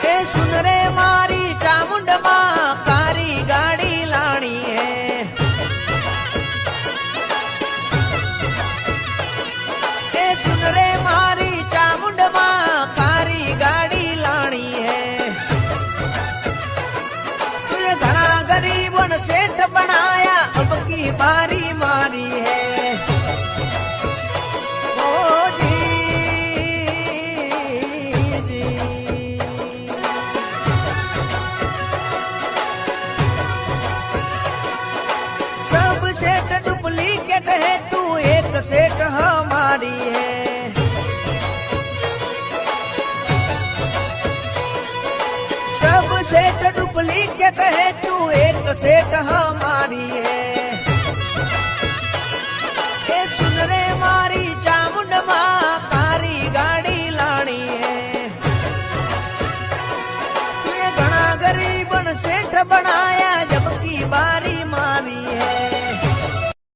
ए सुन रे मारी चामुंड मां कारी गाड़ी लाणी है। ए सुन रे मारी चामुंड मां कारी गाड़ी लाणी है। तुझे घना गरीबन सेठ बनाया अब की बारी मारी है। ओ जी जी सब सेठ डुप्लीकेट है तू एक सेठ हमारी है। सब सेठ डुप्लीकेट है तू एक सेठ हमारी है। ए सुन रे मारी चामुंड मां कारी गाड़ी लाणी है। तुझे घना गरीबन सेठ बनाया जबकि बारी मारी है।